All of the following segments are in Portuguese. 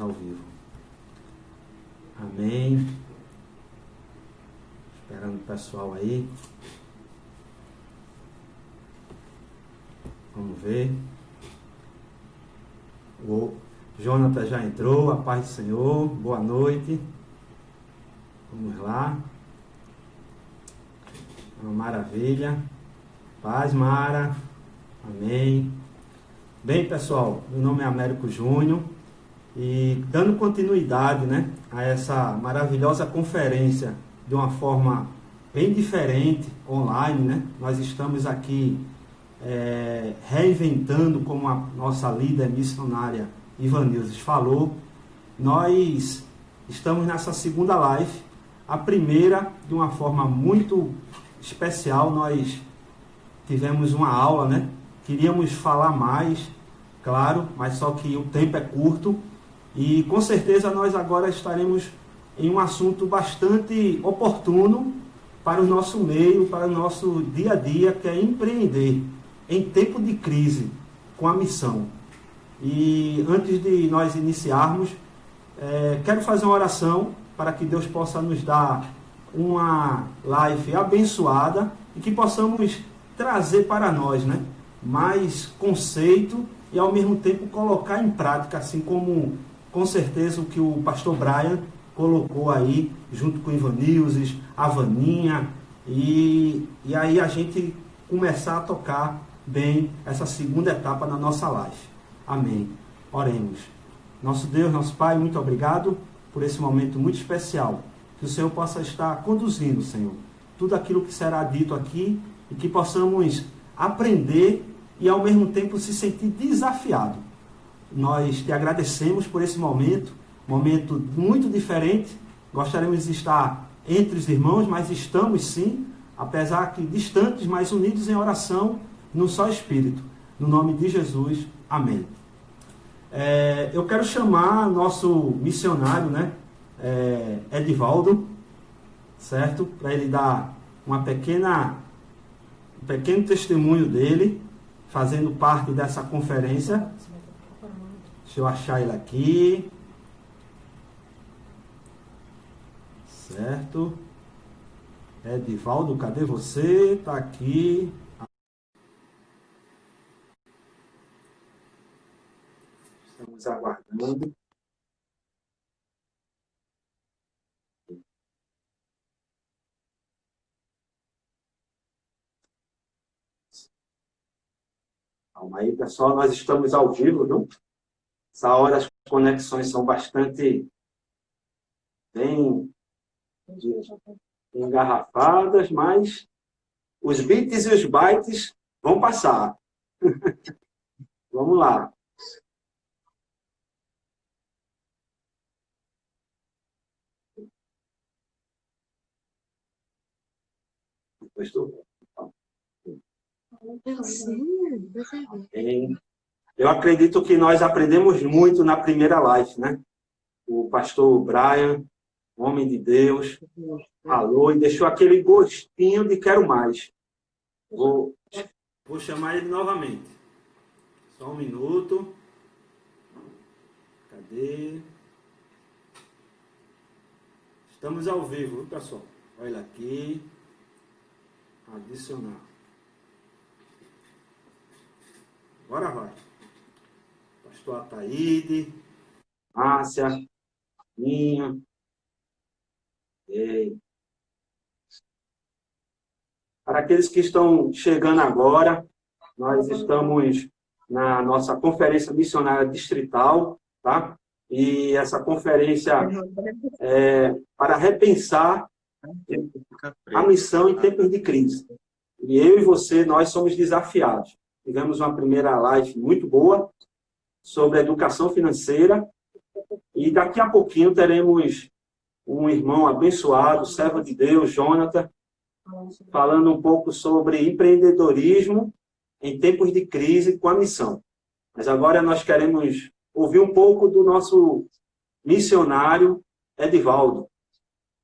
ao vivo. Amém. Esperando o pessoal aí. Vamos ver. O Jonathan já entrou. A paz do Senhor. Boa noite. Vamos lá. Uma maravilha. Paz, Mara. Amém. Bem, pessoal, meu nome é Américo Júnior e dando continuidade, a essa maravilhosa conferência de uma forma bem diferente, online, nós estamos aqui reinventando, como a nossa líder missionária Ivanildes falou. Nós estamos nessa segunda live, a primeira de uma forma muito especial. Nós tivemos uma aula, queríamos falar mais, claro, mas só que o tempo é curto e com certeza nós agora estaremos em um assunto bastante oportuno para o nosso meio, para o nosso dia a dia, que é empreender em tempo de crise com a missão. E antes de nós iniciarmos, quero fazer uma oração para que Deus possa nos dar uma live abençoada e que possamos trazer para nós, mais conceito e ao mesmo tempo colocar em prática, assim como com certeza o que o pastor Brian colocou aí, junto com o Ivanildes, a Vaninha, e aí a gente começar a tocar bem essa segunda etapa na nossa live. Amém. Oremos. Nosso Deus, nosso Pai, muito obrigado por esse momento muito especial. Que o Senhor possa estar conduzindo, Senhor, tudo aquilo que será dito aqui e que possamos aprender e ao mesmo tempo se sentir desafiado. Nós te agradecemos por esse momento muito diferente. Gostaríamos de estar entre os irmãos, mas estamos sim, apesar que distantes, mas unidos em oração, num só Espírito. No nome de Jesus, amém. Eu quero chamar nosso missionário, Edivaldo, certo? Para ele dar um pequeno testemunho dele, fazendo parte dessa conferência. Deixa eu achar ele aqui. Certo? Edivaldo, cadê você? Está aqui. Estamos aguardando. Calma aí, pessoal. Nós estamos ao vivo, não? Essa hora as conexões são bastante bem engarrafadas, mas os bits e os bytes vão passar. Vamos lá. Eu acredito que nós aprendemos muito na primeira live, O pastor Brian, homem de Deus, falou e deixou aquele gostinho de quero mais. Vou chamar ele novamente. Só um minuto. Cadê? Estamos ao vivo, viu, pessoal? Olha aqui. Adicionar. Agora vai. Pastor Ataíde, Márcia, Minha. Para aqueles que estão chegando agora, nós estamos na nossa conferência missionária distrital, tá? E essa conferência é para repensar a missão em tempos de crise. E eu e você, nós somos desafiados. Tivemos uma primeira live muito boa sobre educação financeira e daqui a pouquinho teremos um irmão abençoado, servo de Deus, Jonathan, falando um pouco sobre empreendedorismo em tempos de crise com a missão. Mas agora nós queremos ouvir um pouco do nosso missionário Edivaldo.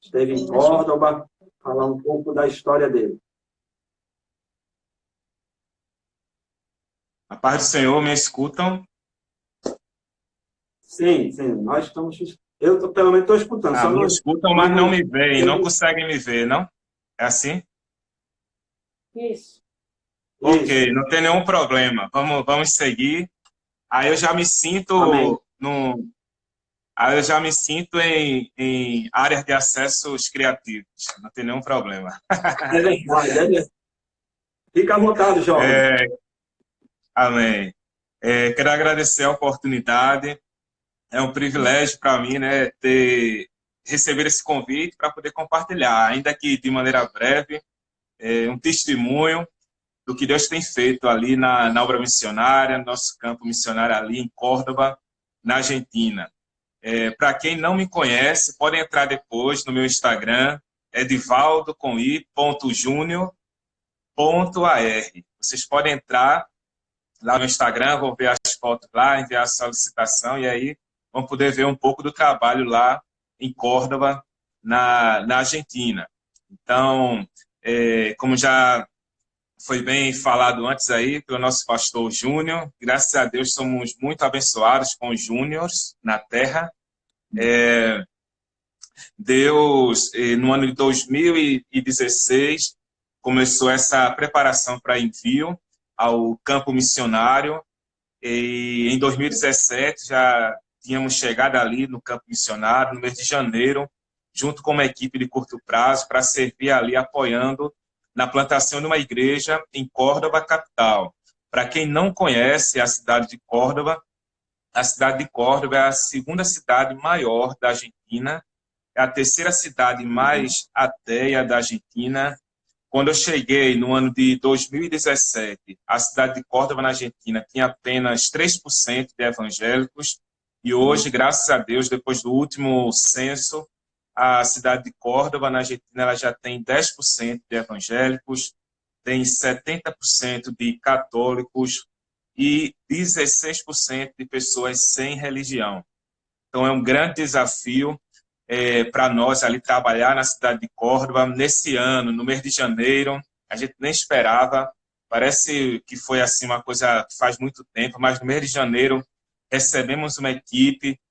Esteve em Córdoba, falar um pouco da história dele. A paz do Senhor, me escutam? Sim, sim, nós estamos. Pelo menos estou escutando, Ah, só me não. escutam, mas não não me veem, não eu- conseguem me ver, não? É assim? Isso. Isso. Ok, não tem nenhum problema. Vamos seguir. Aí eu já me Amém. sinto no, aí eu já me sinto em áreas de acessos criativos. Não tem nenhum problema. É verdade, é verdade. Fica à vontade, jovem. É, amém. Quero agradecer a oportunidade. É um privilégio para mim, né, ter receber esse convite para poder compartilhar, ainda que de maneira breve, um testemunho do que Deus tem feito ali na obra missionária, no nosso campo missionário ali em Córdoba, na Argentina. Para quem não me conhece, podem entrar depois no meu Instagram, edivaldo com i.junior.ar. Vocês podem entrar lá no Instagram, vão ver as fotos lá, enviar a solicitação e aí vão poder ver um pouco do trabalho lá em Córdoba, na Argentina. Então, como já foi bem falado antes aí pelo nosso pastor Júnior, graças a Deus somos muito abençoados com os júniores na terra. Deus, no ano de 2016, começou essa preparação para envio ao campo missionário. E em 2017 já tínhamos chegado ali no campo missionário, no mês de janeiro, junto com uma equipe de curto prazo, para servir ali apoiando na plantação de uma igreja em Córdoba, capital. Para quem não conhece a cidade de Córdoba, a cidade de Córdoba é a segunda cidade maior da Argentina, é a terceira cidade mais ateia da Argentina. Quando eu cheguei no ano de 2017, a cidade de Córdoba, na Argentina, tinha apenas 3% de evangélicos, e hoje, graças a Deus, depois do último censo, a cidade de Córdoba, na Argentina, ela já tem 10% de evangélicos, tem 70% de católicos e 16% de pessoas sem religião. Então, é um grande desafio para nós ali trabalhar na cidade de Córdoba. Nesse ano, no mês de janeiro, a gente nem esperava, parece que foi assim uma coisa que faz muito tempo, mas no mês de janeiro recebemos uma equipe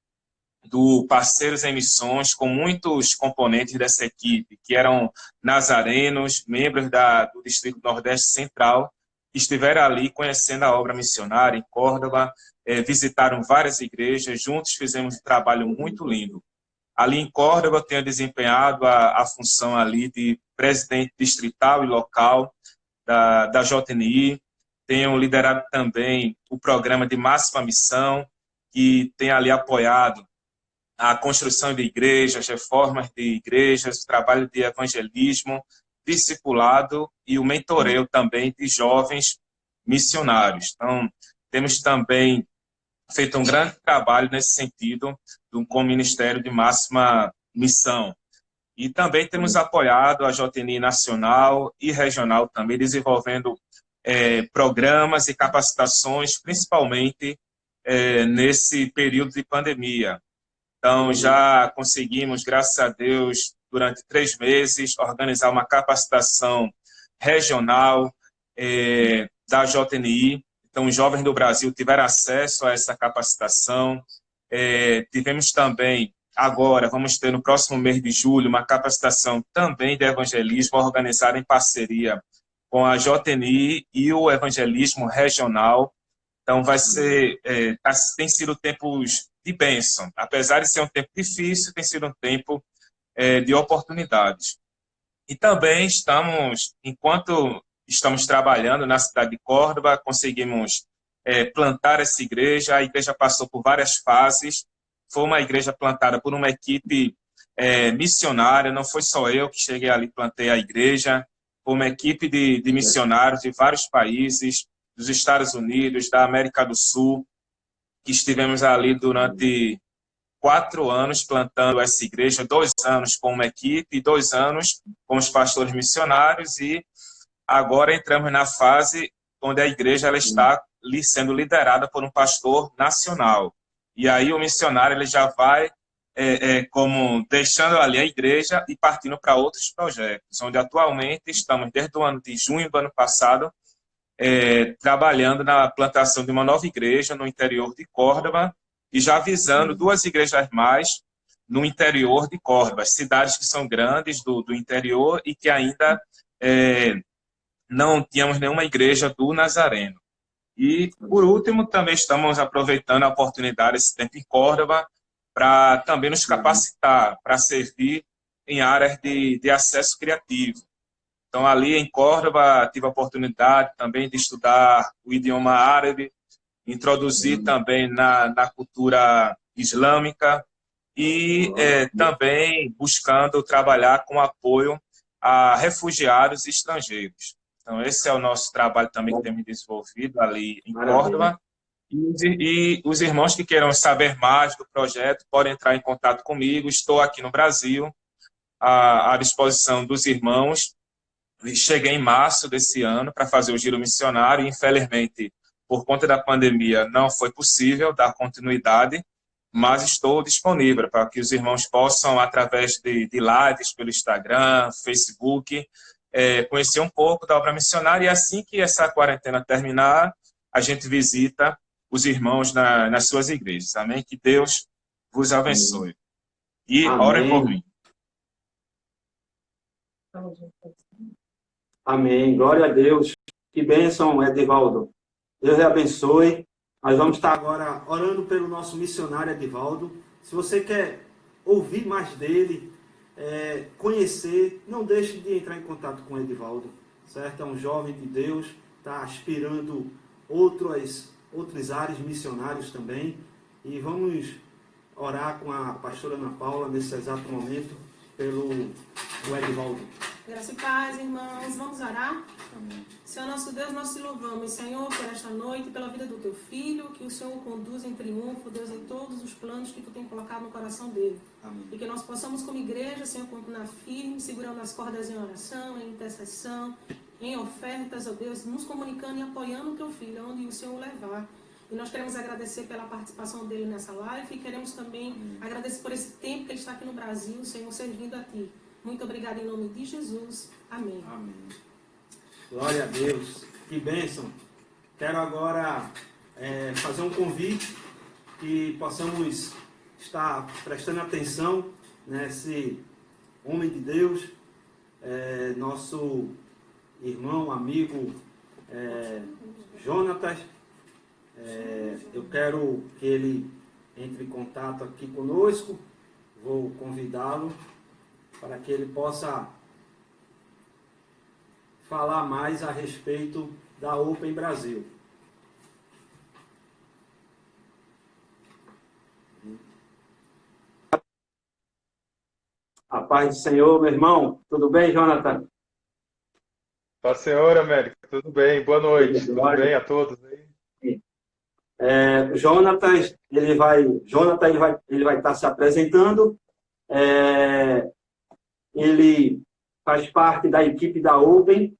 do Parceiros em Missões com muitos componentes dessa equipe, que eram nazarenos, membros do Distrito Nordeste Central, que estiveram ali conhecendo a obra missionária em Córdoba, visitaram várias igrejas, juntos fizemos um trabalho muito lindo. Ali em Córdoba, eu tenho desempenhado a função ali de presidente distrital e local da JNI. Tenho liderado também o programa de Máxima Missão, que tem ali apoiado a construção de igrejas, reformas de igrejas, o trabalho de evangelismo, discipulado e o mentoreio também de jovens missionários. Então, temos também feito um grande trabalho nesse sentido com o Ministério de Máxima Missão. E também temos apoiado a JNI nacional e regional também, desenvolvendo programas e capacitações, principalmente nesse período de pandemia. Então, já conseguimos, graças a Deus, durante 3 meses, organizar uma capacitação regional da JNI. Então, os jovens do Brasil tiveram acesso a essa capacitação. Tivemos também, agora, vamos ter no próximo mês de julho, uma capacitação também de evangelismo organizada em parceria com a JNI e o evangelismo regional. Então, tem sido tempos de bênção. Apesar de ser um tempo difícil, tem sido um tempo de oportunidades. E também enquanto estamos trabalhando na cidade de Córdoba, conseguimos plantar essa igreja. A igreja passou por várias fases. Foi uma igreja plantada por uma equipe missionária. Não foi só eu que cheguei ali e plantei a igreja. Foi uma equipe de missionários de vários países, dos Estados Unidos, da América do Sul, que estivemos ali durante 4 anos plantando essa igreja, 2 anos com uma equipe, 2 anos com os pastores missionários, e agora entramos na fase onde a igreja ela está sendo liderada por um pastor nacional. E aí o missionário ele já vai como deixando ali a igreja e partindo para outros projetos, onde atualmente estamos desde o ano de junho do ano passado trabalhando na plantação de uma nova igreja no interior de Córdoba, e já visando 2 igrejas mais no interior de Córdoba, cidades que são grandes do interior e que ainda não tínhamos nenhuma igreja do Nazareno. E, por último, também estamos aproveitando a oportunidade, esse tempo em Córdoba, para também nos capacitar, para servir em áreas de acesso criativo. Então, ali em Córdoba, tive a oportunidade também de estudar o idioma árabe, introduzir também na cultura islâmica e também buscando trabalhar com apoio a refugiados estrangeiros. Então, esse é o nosso trabalho também que temos desenvolvido ali em Córdoba. E os irmãos que queiram saber mais do projeto podem entrar em contato comigo. Estou aqui no Brasil, à disposição dos irmãos. Cheguei em março desse ano para fazer o giro missionário e, infelizmente, por conta da pandemia, não foi possível dar continuidade, mas estou disponível para que os irmãos possam, através de lives pelo Instagram, Facebook, conhecer um pouco da obra missionária. E assim que essa quarentena terminar, a gente visita os irmãos nas suas igrejas. Amém? Que Deus vos abençoe. E orem por mim. Amém. Glória a Deus. Que bênção, Edivaldo. Deus lhe abençoe. Nós vamos estar agora orando pelo nosso missionário Edivaldo. Se você quer ouvir mais dele, conhecer, não deixe de entrar em contato com o Edivaldo, certo? É um jovem de Deus, está aspirando outras áreas missionárias também. E vamos orar com a pastora Ana Paula nesse exato momento pelo Edivaldo. Graça e paz, irmãos. Vamos orar? Amém. Senhor nosso Deus, nós te louvamos, Senhor, por esta noite, pela vida do teu filho, que o Senhor o conduza em triunfo, Deus, em todos os planos que tu tem colocado no coração dele. Amém. E que nós possamos, como igreja, Senhor, continuar firme, segurando as cordas em oração, em intercessão, em ofertas, ó Deus, nos comunicando e apoiando o teu filho, onde o Senhor o levar. E nós queremos agradecer pela participação dele nessa live e queremos também agradecer por esse tempo que ele está aqui no Brasil, Senhor, servindo a ti. Muito obrigada em nome de Jesus. Amém. Amém. Glória a Deus. Que bênção. Quero agora fazer um convite que possamos estar prestando atenção nesse homem de Deus, nosso irmão, amigo Jonatas. Eu quero que ele entre em contato aqui conosco. Vou convidá-lo para que ele possa falar mais a respeito da Open Brasil. A paz do Senhor, meu irmão. Tudo bem, Jonathan? Paz do Senhor, Américo. Tudo bem? Boa noite. Tudo bem a todos aí? Jonathan, ele vai estar se apresentando. Ele faz parte da equipe da Open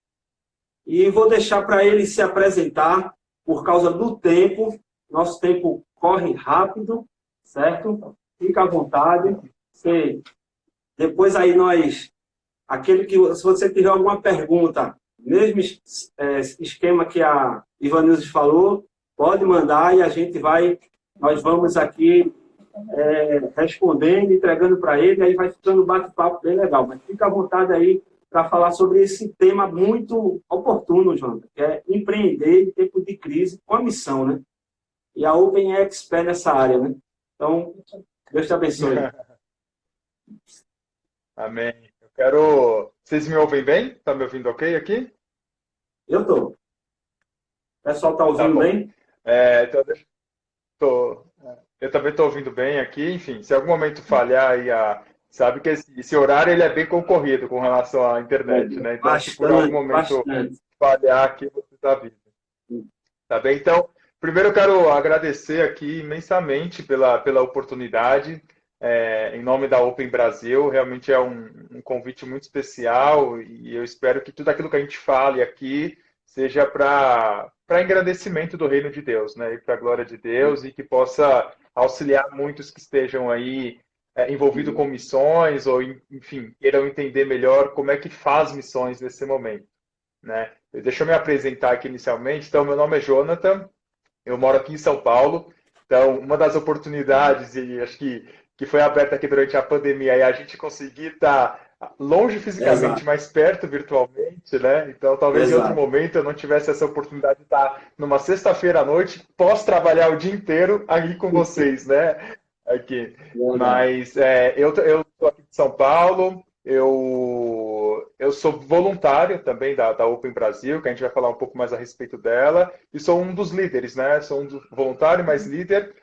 e vou deixar para ele se apresentar por causa do tempo. Nosso tempo corre rápido, certo? Fica à vontade. Depois aí se você tiver alguma pergunta, mesmo esquema que a Ivanilson falou, pode mandar e nós vamos aqui respondendo, entregando para ele, aí vai ficando um bate-papo bem legal. Mas fica à vontade aí para falar sobre esse tema muito oportuno, João, que é empreender em tempo de crise com a missão, né? E a Open é expert nessa área, né? Então, Deus te abençoe. Amém. Vocês me ouvem bem? Tá me ouvindo ok aqui? Eu tô. O pessoal tá ouvindo bem? Eu também estou ouvindo bem aqui. Enfim, se algum momento falhar, sabe que esse horário ele é bem concorrido com relação à internet, né? Então, se por algum momento falhar aqui, você está vindo. Tá bem? Então, primeiro eu quero agradecer aqui imensamente pela oportunidade, em nome da Open Brasil. Realmente é um convite muito especial e eu espero que tudo aquilo que a gente fale aqui seja para engrandecimento do reino de Deus, né? E para a glória de Deus, e que possa auxiliar muitos que estejam aí envolvidos com missões, ou, enfim, queiram entender melhor como é que faz missões nesse momento, né? Deixa eu me apresentar aqui inicialmente. Então, meu nome é Jonathan, eu moro aqui em São Paulo, Então, uma das oportunidades, e acho que foi aberta aqui durante a pandemia, é a gente conseguir estar longe fisicamente, Exato. mas perto virtualmente, né? Então, talvez em outro Exato. momento eu não tivesse essa oportunidade de estar numa sexta-feira à noite, posso trabalhar o dia inteiro aí com vocês, né? Aqui. Verdade. Mas eu estou aqui de São Paulo, eu sou voluntário também da Open Brasil, que a gente vai falar um pouco mais a respeito dela, e sou um dos líderes, né? Sou voluntário, mas líder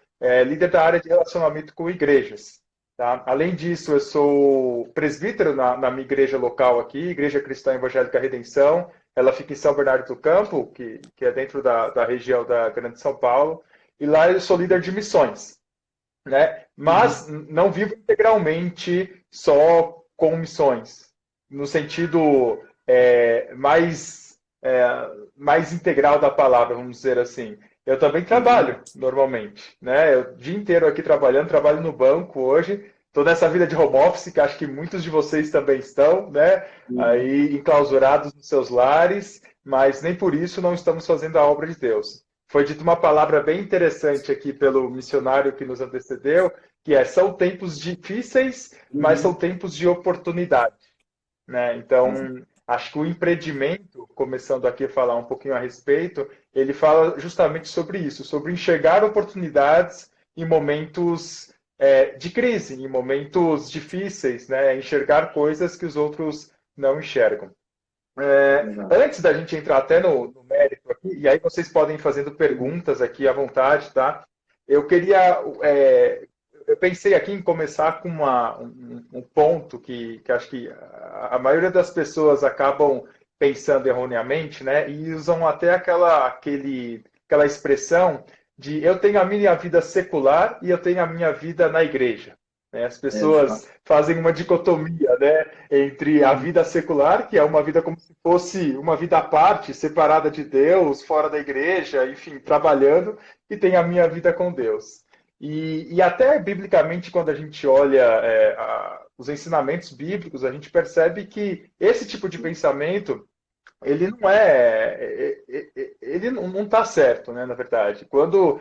da área de relacionamento com igrejas. Tá? Além disso, eu sou presbítero na minha igreja local aqui, Igreja Cristã Evangélica Redenção. Ela fica em São Bernardo do Campo, que é dentro da região da Grande São Paulo. E lá eu sou líder de missões, né? Mas não vivo integralmente só com missões, no sentido mais integral da palavra, vamos dizer assim. Eu também trabalho, normalmente, né? Eu o dia inteiro aqui trabalhando, trabalho no banco hoje, estou nessa vida de home office, que acho que muitos de vocês também estão, né? Aí enclausurados nos seus lares, mas nem por isso não estamos fazendo a obra de Deus. Foi dita uma palavra bem interessante aqui pelo missionário que nos antecedeu, que são tempos difíceis, mas são tempos de oportunidade, né? Então, acho que o empreendimento, começando aqui a falar um pouquinho a respeito, ele fala justamente sobre isso, sobre enxergar oportunidades em momentos de crise, em momentos difíceis, né? Enxergar coisas que os outros não enxergam. Antes da gente entrar até no mérito aqui, e aí vocês podem ir fazendo perguntas aqui à vontade, tá? Eu queria. Eu pensei aqui em começar com um ponto que acho que a maioria das pessoas acabam pensando erroneamente, né? E usam até aquela expressão de eu tenho a minha vida secular e eu tenho a minha vida na igreja. As pessoas fazem uma dicotomia, né, entre a vida secular, que é uma vida como se fosse uma vida à parte, separada de Deus, fora da igreja, enfim, trabalhando, e tem a minha vida com Deus. E até biblicamente, quando a gente olha os ensinamentos bíblicos, a gente percebe que esse tipo de pensamento ele não está certo, né, na verdade. Quando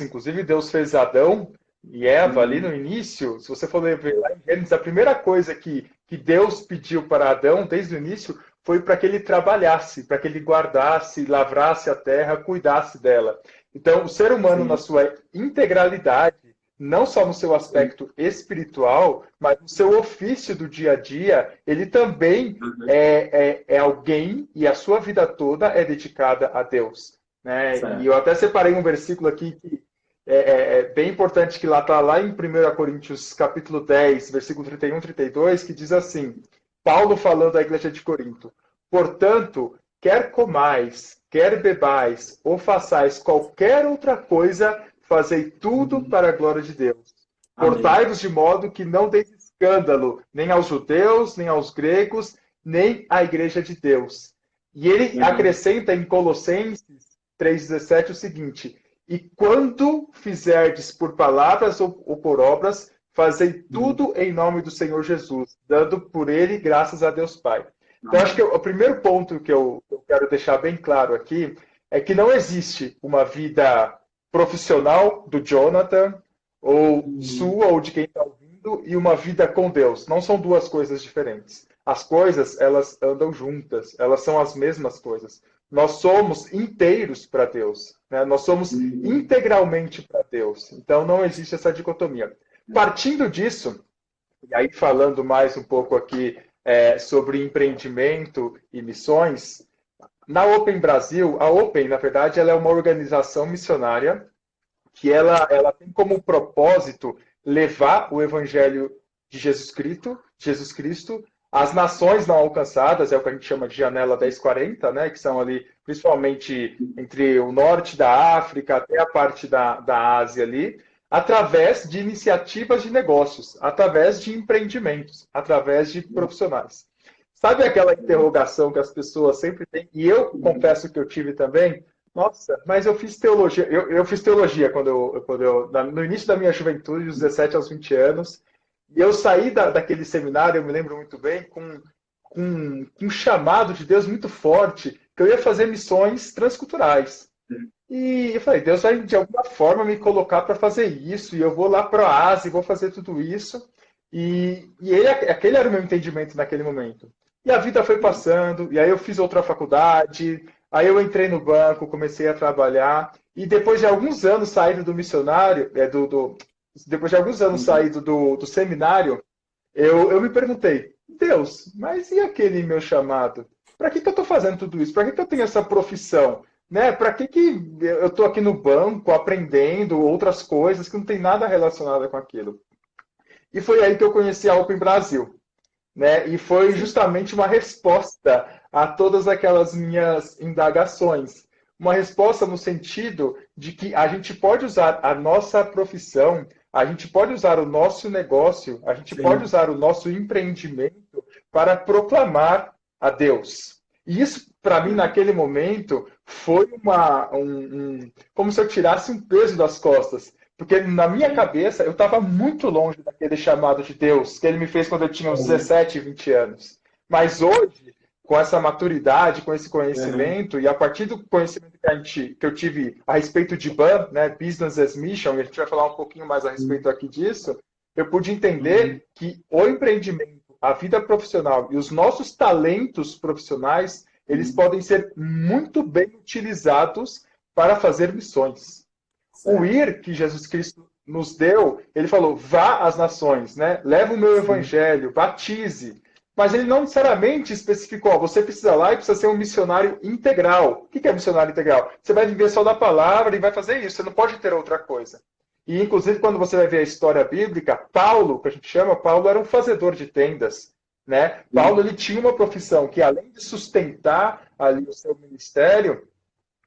inclusive Deus fez Adão e Eva ali no início, se você for ver lá em Gênesis, a primeira coisa que Deus pediu para Adão desde o início foi para que ele trabalhasse, para que ele guardasse, lavrasse a terra, cuidasse dela. Então, o ser humano, na sua integralidade, não só no seu aspecto espiritual, mas no seu ofício do dia a dia, ele também é alguém e a sua vida toda é dedicada a Deus, né? E eu até separei um versículo aqui que é bem importante, que está lá em 1 Coríntios capítulo 10, versículo 31, 32, que diz assim, Paulo falando à igreja de Corinto, portanto, quer comais, quer bebais, ou façais qualquer outra coisa, fazei tudo para a glória de Deus. Portai-vos de modo que não deis escândalo, nem aos judeus, nem aos gregos, nem à igreja de Deus. E ele acrescenta em Colossenses 3,17 o seguinte, e quando fizerdes por palavras ou por obras, fazei tudo em nome do Senhor Jesus, dando por ele graças a Deus Pai. Então, acho que o primeiro ponto que eu quero deixar bem claro aqui é que não existe uma vida profissional do Jonathan, ou sua, ou de quem está ouvindo, e uma vida com Deus. Não são duas coisas diferentes. As coisas, elas andam juntas, elas são as mesmas coisas. Nós somos inteiros para Deus, né? Nós somos integralmente para Deus. Então, não existe essa dicotomia. Partindo disso, e aí falando mais um pouco aqui sobre empreendimento e missões, na Open Brasil, a Open, na verdade, ela é uma organização missionária que ela tem como propósito levar o evangelho de Jesus Cristo às nações não alcançadas, é o que a gente chama de janela 1040, né, que são ali, principalmente entre o norte da África até a parte da Ásia ali, através de iniciativas de negócios, através de empreendimentos, através de profissionais. Sabe aquela interrogação que as pessoas sempre têm? E eu confesso que eu tive também. Nossa, mas eu fiz teologia. Eu fiz teologia no início da minha juventude, dos 17 aos 20 anos. E eu saí daquele seminário, eu me lembro muito bem, com um chamado de Deus muito forte, que eu ia fazer missões transculturais. E eu falei, Deus vai de alguma forma me colocar para fazer isso, e eu vou lá para a Ásia e vou fazer tudo isso. Aquele era o meu entendimento naquele momento. E a vida foi passando, e aí eu fiz outra faculdade, aí eu entrei no banco, comecei a trabalhar, e depois de alguns anos saído do missionário, depois de alguns anos saído do seminário, eu me perguntei, Deus, mas e aquele meu chamado? Para que eu estou fazendo tudo isso? Para que eu tenho essa profissão? Né? Para que eu estou aqui no banco aprendendo outras coisas que não tem nada relacionado com aquilo? E foi aí que eu conheci a Open Brasil. Né? E foi justamente uma resposta a todas aquelas minhas indagações. Uma resposta no sentido de que a gente pode usar a nossa profissão, a gente pode usar o nosso negócio, a gente pode usar o nosso empreendimento para proclamar a Deus. E isso, para mim, naquele momento, foi como se eu tirasse um peso das costas. Porque na minha cabeça, eu estava muito longe daquele chamado de Deus que ele me fez quando eu tinha uns 17, 20 anos. Mas hoje, com essa maturidade, com esse conhecimento, e a partir do conhecimento que eu tive a respeito de BAM, né, Business as Mission, e a gente vai falar um pouquinho mais a respeito aqui disso, eu pude entender que o empreendimento, a vida profissional e os nossos talentos profissionais, eles podem ser muito bem utilizados para fazer missões. O ir que Jesus Cristo nos deu, ele falou, vá às nações, né? Leva o meu evangelho, batize. Mas ele não necessariamente especificou, ó, você precisa lá e precisa ser um missionário integral. O que é missionário integral? Você vai viver só da palavra e vai fazer isso, você não pode ter outra coisa. E, inclusive, quando você vai ver a história bíblica, Paulo, que a gente chama, Paulo era um fazedor de tendas. Né? Paulo ele tinha uma profissão que, além de sustentar ali o seu ministério,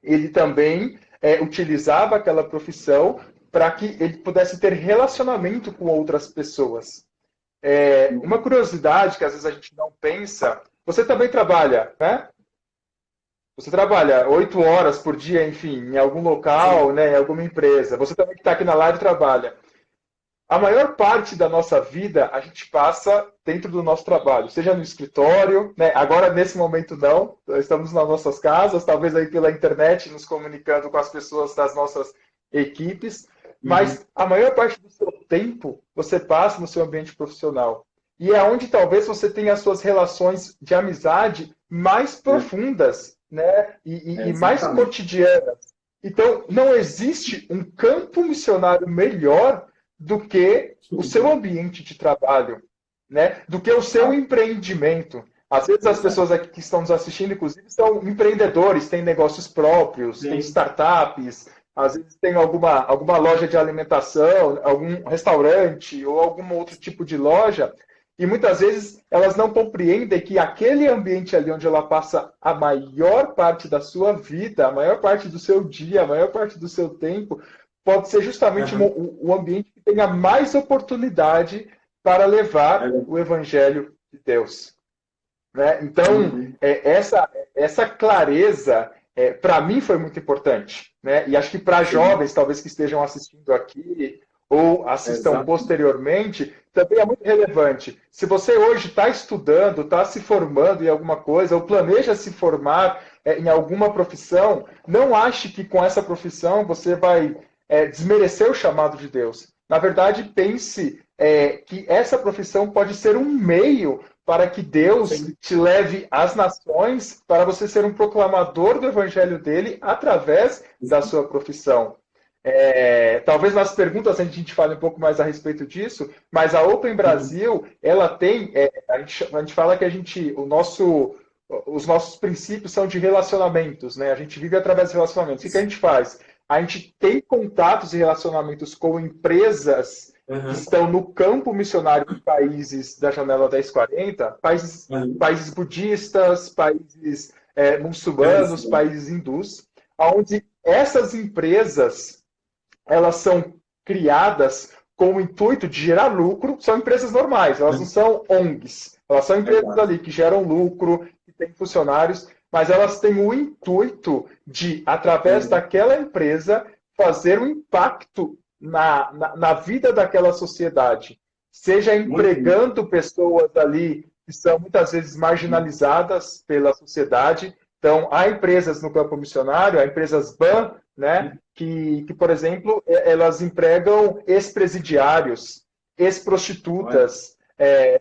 ele também utilizava aquela profissão para que ele pudesse ter relacionamento com outras pessoas. Uma curiosidade que às vezes a gente não pensa, você também trabalha, né? Você trabalha 8 horas por dia, enfim, em algum local, né, em alguma empresa. Você também que está aqui na live trabalha. A maior parte da nossa vida a gente passa dentro do nosso trabalho, seja no escritório, né? Agora nesse momento não, estamos nas nossas casas, talvez aí pela internet, nos comunicando com as pessoas das nossas equipes, mas a maior parte do seu tempo você passa no seu ambiente profissional. E é onde talvez você tenha as suas relações de amizade mais profundas, né? E mais cotidianas. Então, não existe um campo missionário melhor do que o seu ambiente de trabalho, né? Do que o seu empreendimento. Às vezes as pessoas aqui que estão nos assistindo, inclusive, são empreendedores, têm negócios próprios, têm startups, às vezes tem alguma loja de alimentação, algum restaurante ou algum outro tipo de loja, e muitas vezes elas não compreendem que aquele ambiente ali onde ela passa a maior parte da sua vida, a maior parte do seu dia, a maior parte do seu tempo, pode ser justamente o ambiente que tenha mais oportunidade para levar o evangelho de Deus. Né? Então, essa clareza, para mim, foi muito importante. Né? E acho que para jovens, talvez que estejam assistindo aqui ou assistam posteriormente, também é muito relevante. Se você hoje está estudando, está se formando em alguma coisa, ou planeja se formar em alguma profissão, não ache que com essa profissão você vai desmerecer o chamado de Deus. Na verdade, pense que essa profissão pode ser um meio para que Deus te leve às nações, para você ser um proclamador do evangelho dele através da sua profissão. Talvez nas perguntas a gente fale um pouco mais a respeito disso, mas a Open Brasil, ela tem, a gente fala que os nossos princípios são de relacionamentos, né? A gente vive através de relacionamentos. O que a gente faz? A gente tem contatos e relacionamentos com empresas que estão no campo missionário de países da janela 1040, países budistas, países muçulmanos, países hindus, onde essas empresas elas são criadas com o intuito de gerar lucro, são empresas normais, elas não são ONGs, elas são empresas ali que geram lucro, que têm funcionários, mas elas têm o intuito de, através daquela empresa, fazer um impacto na vida daquela sociedade. Seja empregando pessoas ali que são muitas vezes marginalizadas pela sociedade, Então, há empresas no campo missionário, há empresas BAN, né, que, por exemplo, elas empregam ex-presidiários, ex-prostitutas,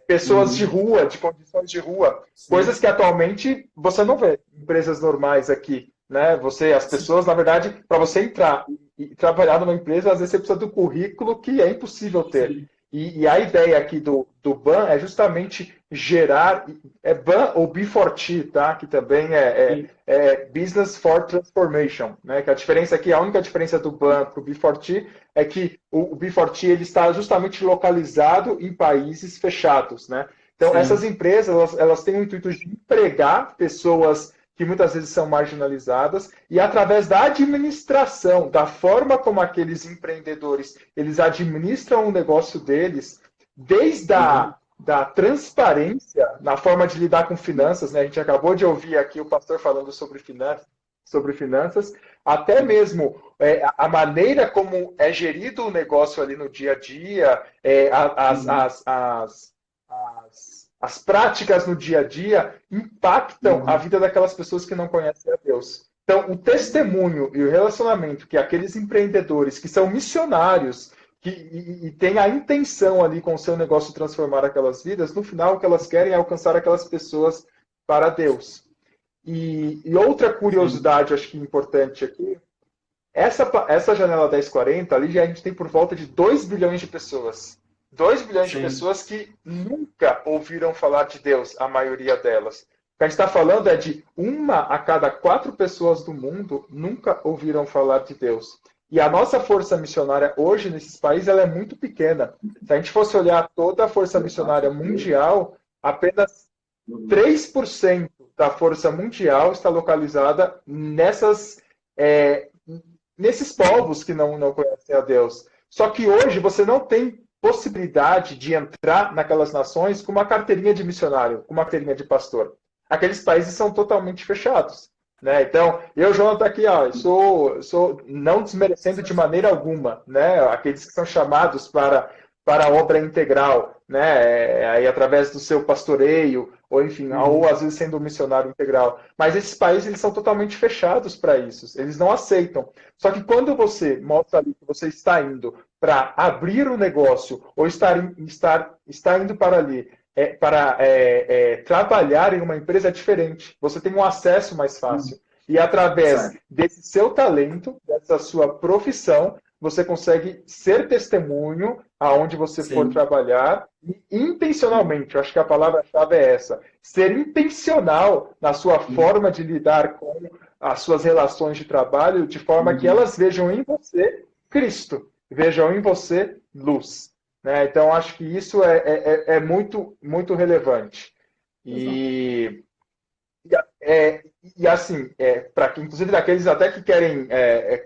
pessoas de rua, de condições de rua, coisas que atualmente você não vê em empresas normais aqui, né? As pessoas, na verdade, para você entrar e trabalhar numa empresa, às vezes você precisa do currículo que é impossível ter. E a ideia aqui do BAN é justamente gerar, BAN ou B4T, tá? Que também é Business for Transformation, né? Que a diferença aqui, a única diferença do BAN para o B4T é que o B4T ele está justamente localizado em países fechados, né? Então, essas empresas, elas têm o intuito de empregar pessoas que muitas vezes são marginalizadas, e através da administração, da forma como aqueles empreendedores eles administram o negócio deles, desde da transparência na forma de lidar com finanças, né? A gente acabou de ouvir aqui o pastor falando sobre finanças, até mesmo a maneira como é gerido o negócio ali no dia a dia, as práticas no dia a dia impactam a vida daquelas pessoas que não conhecem a Deus. Então, o testemunho e o relacionamento que aqueles empreendedores que são missionários e têm a intenção ali com o seu negócio transformar aquelas vidas, no final o que elas querem é alcançar aquelas pessoas para Deus. E outra curiosidade, acho que importante aqui, essa janela 1040, ali a gente tem por volta de 2 bilhões de pessoas. 2 bilhões de pessoas que nunca ouviram falar de Deus, a maioria delas. O que a gente está falando é de 1 a cada 4 pessoas do mundo nunca ouviram falar de Deus. E a nossa força missionária hoje nesses países ela é muito pequena. Se a gente fosse olhar toda a força missionária mundial, apenas 3% da força mundial está localizada nesses povos que não conhecem a Deus. Só que hoje você não tem possibilidade de entrar naquelas nações com uma carteirinha de missionário, com uma carteirinha de pastor. Aqueles países são totalmente fechados, né? Então, Jonathan, aqui, sou não desmerecendo de maneira alguma, né? Aqueles que são chamados para a obra integral, né? Aí através do seu pastoreio, ou enfim, ou às vezes sendo um missionário integral. Mas esses países eles são totalmente fechados para isso, eles não aceitam. Só que quando você mostra ali que você está indo para abrir um negócio, ou está indo para ali para trabalhar em uma empresa, é diferente. Você tem um acesso mais fácil. E através desse seu talento, dessa sua profissão, você consegue ser testemunho aonde você for trabalhar e intencionalmente, eu acho que a palavra-chave é essa, ser intencional na sua forma de lidar com as suas relações de trabalho, de forma que elas vejam em você Cristo, vejam em você luz. Né? Então, acho que isso é muito, muito relevante. E assim, inclusive daqueles até que querem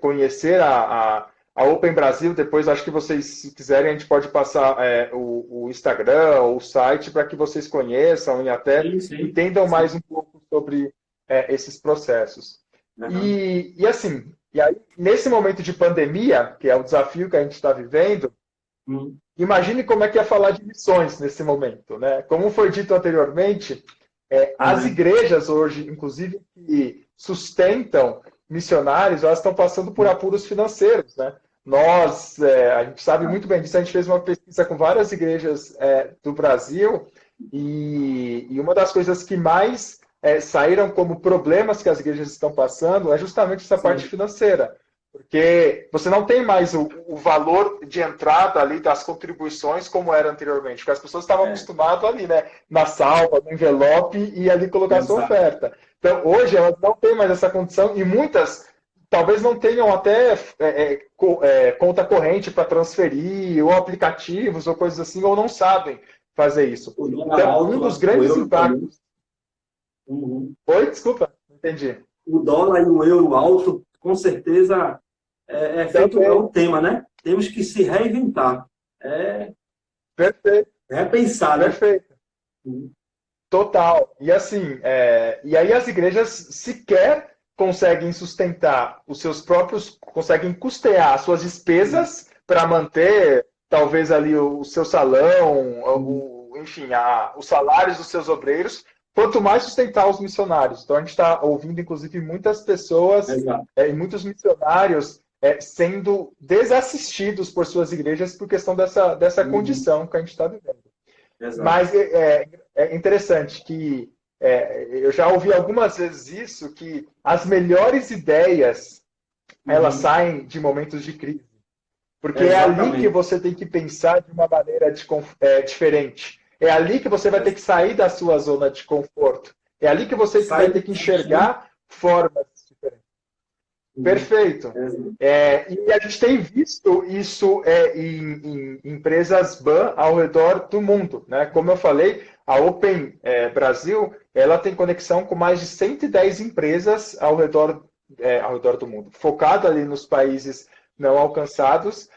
conhecer a Open Brasil, depois acho que vocês, se quiserem, a gente pode passar o Instagram ou o site para que vocês conheçam e até entendam mais um pouco sobre esses processos. E assim, aí, nesse momento de pandemia, que é o desafio que a gente está vivendo, imagine como é que é falar de missões nesse momento, né? Como foi dito anteriormente, as igrejas hoje, inclusive, que sustentam missionários, elas estão passando por apuros financeiros, né? A gente sabe muito bem disso, a gente fez uma pesquisa com várias igrejas do Brasil e uma das coisas que mais saíram como problemas que as igrejas estão passando é justamente essa parte financeira. Porque você não tem mais o valor de entrada ali das contribuições como era anteriormente. Porque as pessoas estavam acostumadas ali, né? Na salva, no envelope e ali colocar a sua oferta. Então, hoje, elas não têm mais essa condição e muitas talvez não tenham até conta corrente para transferir, ou aplicativos, ou coisas assim, ou não sabem fazer isso. Então, um dos grandes impactos... Oi? Desculpa, não entendi. O dólar e o euro alto, com certeza, é um tema, né? Temos que se reinventar. Perfeito. Repensar, né? Perfeito. Total. E assim, e aí as igrejas sequer conseguem sustentar os seus próprios, conseguem custear as suas despesas para manter, talvez ali o seu salão, enfim, os salários dos seus obreiros, quanto mais sustentar os missionários. Então, a gente está ouvindo, inclusive, muitas pessoas e muitos missionários sendo desassistidos por suas igrejas por questão dessa condição que a gente está vivendo. Exato. Mas é interessante que eu já ouvi algumas vezes isso, que as melhores ideias elas saem de momentos de crise. Porque é ali que você tem que pensar de uma maneira diferente. É ali que você vai ter que sair da sua zona de conforto. É ali que você vai ter que enxergar formas diferentes. Perfeito. E a gente tem visto isso em empresas BAN ao redor do mundo, né? Como eu falei, a Open Brasil ela tem conexão com mais de 110 empresas ao redor do mundo, focado ali nos países não alcançados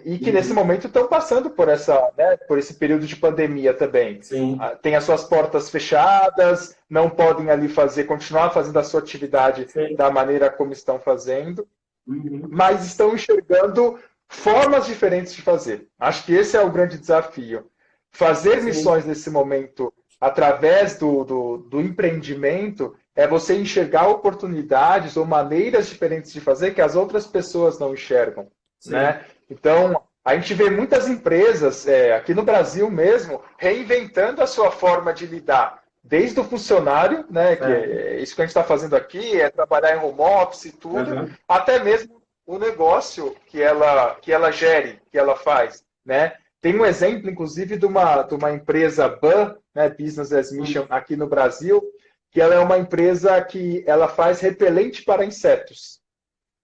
e que nesse momento estão passando por esse período de pandemia também. Sim. Tem as suas portas fechadas, não podem ali continuar fazendo a sua atividade da maneira como estão fazendo, mas estão enxergando formas diferentes de fazer. Acho que esse é o grande desafio. Fazer missões nesse momento através do empreendimento é você enxergar oportunidades ou maneiras diferentes de fazer que as outras pessoas não enxergam. Né? Então, a gente vê muitas empresas, aqui no Brasil mesmo, reinventando a sua forma de lidar. Desde o funcionário, né, que é isso que a gente está fazendo aqui, é trabalhar em home office e tudo, até mesmo o negócio que ela gere, que ela faz. Né? Tem um exemplo, inclusive, de uma empresa BAN, né, Business as Mission, aqui no Brasil, que ela é uma empresa que ela faz repelente para insetos.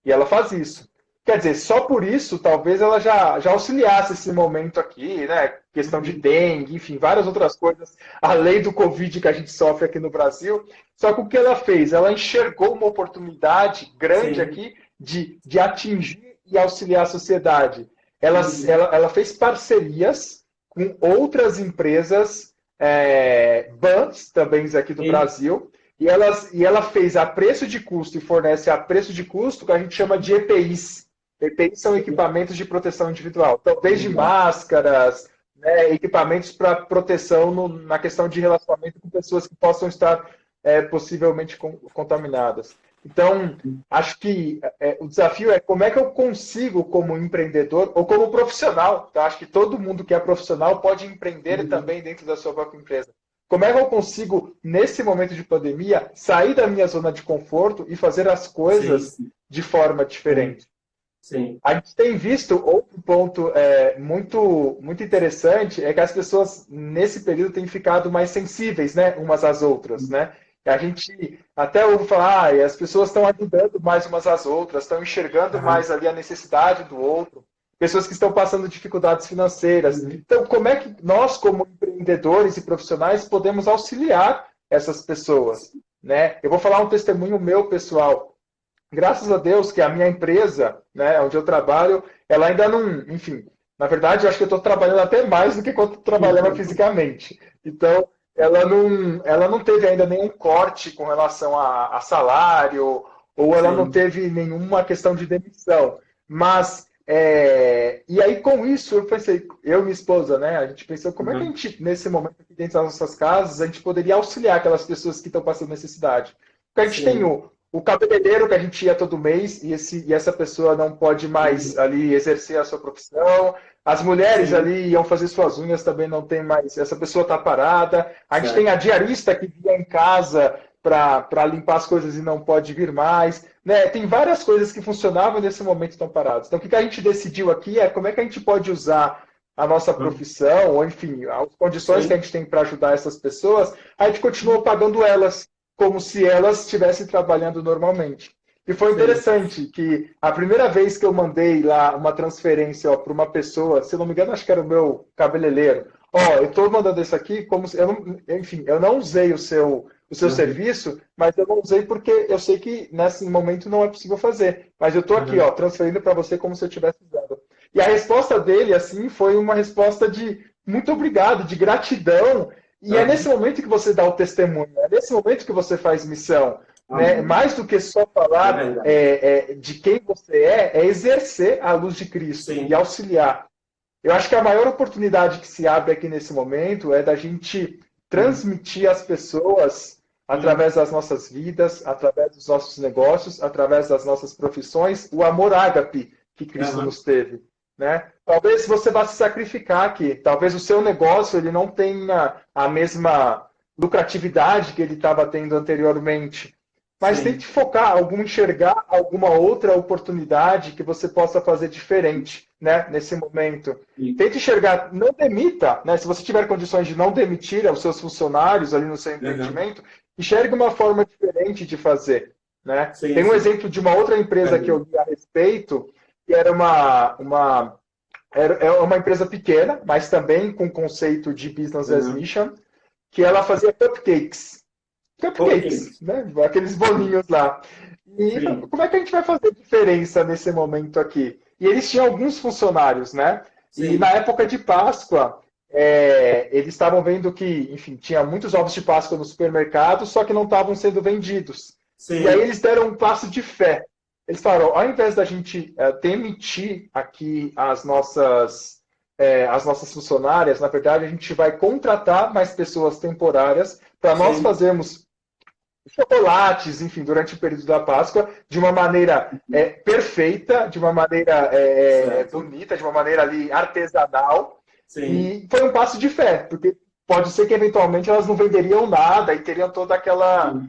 E ela faz isso. Quer dizer, só por isso, talvez ela já auxiliasse esse momento aqui, né? Questão de dengue, enfim, várias outras coisas, além do Covid que a gente sofre aqui no Brasil. Só que o que ela fez? Ela enxergou uma oportunidade grande aqui de atingir e auxiliar a sociedade. Ela fez parcerias com outras empresas, BANs também aqui do Brasil, e ela fez a preço de custo e fornece a preço de custo que a gente chama de EPIs. EPIs são equipamentos de proteção individual. Então, desde máscaras, né, equipamentos para proteção na questão de relacionamento com pessoas que possam estar possivelmente contaminadas. Então, acho que o desafio é como é que eu consigo, como empreendedor ou como profissional, tá? Acho que todo mundo que é profissional pode empreender também dentro da sua própria empresa. Como é que eu consigo, nesse momento de pandemia, sair da minha zona de conforto e fazer as coisas de forma diferente? Sim. A gente tem visto outro ponto muito, muito interessante, é que as pessoas, nesse período, têm ficado mais sensíveis, né, umas às outras, né? A gente até ouve falar, as pessoas estão ajudando mais umas às outras, estão enxergando mais ali a necessidade do outro, pessoas que estão passando dificuldades financeiras. Então, como é que nós, como empreendedores e profissionais, podemos auxiliar essas pessoas? Né? Eu vou falar um testemunho meu, pessoal. Graças a Deus que a minha empresa, né, onde eu trabalho, ela ainda não... Enfim, na verdade, eu acho que eu estou trabalhando até mais do que quando eu trabalhava fisicamente. Então, ela não teve ainda nenhum corte com relação a salário, ou ela não teve nenhuma questão de demissão. Mas, e aí com isso, eu pensei, eu e minha esposa, né, a gente pensou, como é que a gente, nesse momento aqui dentro das nossas casas, a gente poderia auxiliar aquelas pessoas que estão passando necessidade? Porque a gente tem o cabeleireiro que a gente ia todo mês, e essa pessoa não pode mais ali exercer a sua profissão. As mulheres ali iam fazer suas unhas, também não tem mais, essa pessoa está parada. A gente tem a diarista que vinha em casa para limpar as coisas e não pode vir mais. Né? Tem várias coisas que funcionavam e nesse momento estão paradas. Então, o que a gente decidiu aqui é como é que a gente pode usar a nossa profissão, ou enfim, as condições que a gente tem para ajudar essas pessoas, a gente continua pagando elas como se elas estivessem trabalhando normalmente. E foi interessante que a primeira vez que eu mandei lá uma transferência para uma pessoa, se não me engano, acho que era o meu cabeleireiro. Eu estou mandando isso aqui como se... eu não usei o seu serviço, mas eu não usei porque eu sei que nesse momento não é possível fazer. Mas eu estou aqui, transferindo para você como se eu estivesse usando. E a resposta dele, assim, foi uma resposta de muito obrigado, de gratidão. E é nesse momento que você dá o testemunho, é nesse momento que você faz missão. Né? Mais do que só falar de quem você é exercer a luz de Cristo e auxiliar. Eu acho que a maior oportunidade que se abre aqui nesse momento é da gente transmitir às pessoas, através das nossas vidas, através dos nossos negócios, através das nossas profissões, o amor ágape que Cristo nos teve. Né? Talvez você vá se sacrificar aqui. Talvez o seu negócio ele não tenha a mesma lucratividade que ele estava tendo anteriormente. Mas tente focar, enxergar alguma outra oportunidade que você possa fazer diferente, né, nesse momento. Tente enxergar, não demita, né, se você tiver condições de não demitir os seus funcionários ali no seu empreendimento, enxergue uma forma diferente de fazer. Né? Tem um exemplo de uma outra empresa que eu li a respeito, que era uma empresa pequena, mas também com conceito de business as mission, que ela fazia cupcakes, né? Aqueles bolinhos lá. E como é que a gente vai fazer diferença nesse momento aqui? E eles tinham alguns funcionários, né? E na época de Páscoa, eles estavam vendo que, enfim, tinha muitos ovos de Páscoa no supermercado, só que não estavam sendo vendidos. E aí eles deram um passo de fé. Eles falaram, ao invés da gente demitir aqui as nossas funcionárias, na verdade, a gente vai contratar mais pessoas temporárias para nós fazermos chocolates, enfim, durante o período da Páscoa, de uma maneira perfeita, de uma maneira bonita, de uma maneira ali artesanal. E foi um passo de fé, porque pode ser que eventualmente elas não venderiam nada e teriam toda aquela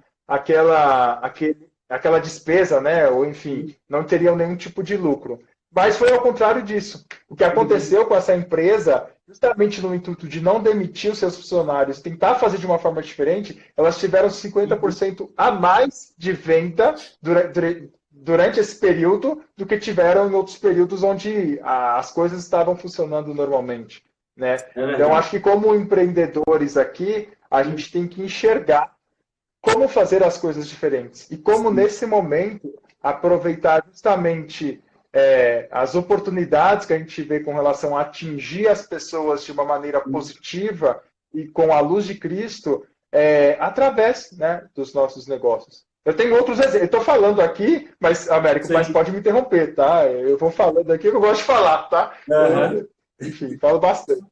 despesa, né? Ou enfim, não teriam nenhum tipo de lucro. Mas foi ao contrário disso. O que aconteceu com essa empresa, justamente no intuito de não demitir os seus funcionários, tentar fazer de uma forma diferente, elas tiveram 50% a mais de venda durante esse período do que tiveram em outros períodos onde as coisas estavam funcionando normalmente. Né? Então, acho que como empreendedores aqui, a gente tem que enxergar como fazer as coisas diferentes. E como, nesse momento, aproveitar justamente as oportunidades que a gente vê com relação a atingir as pessoas de uma maneira positiva e com a luz de Cristo, através, né, dos nossos negócios. Eu tenho outros exemplos. Eu estou falando aqui, mas, Américo, mas pode me interromper, tá? Eu vou falando aqui que eu gosto de falar, tá? Enfim, falo bastante.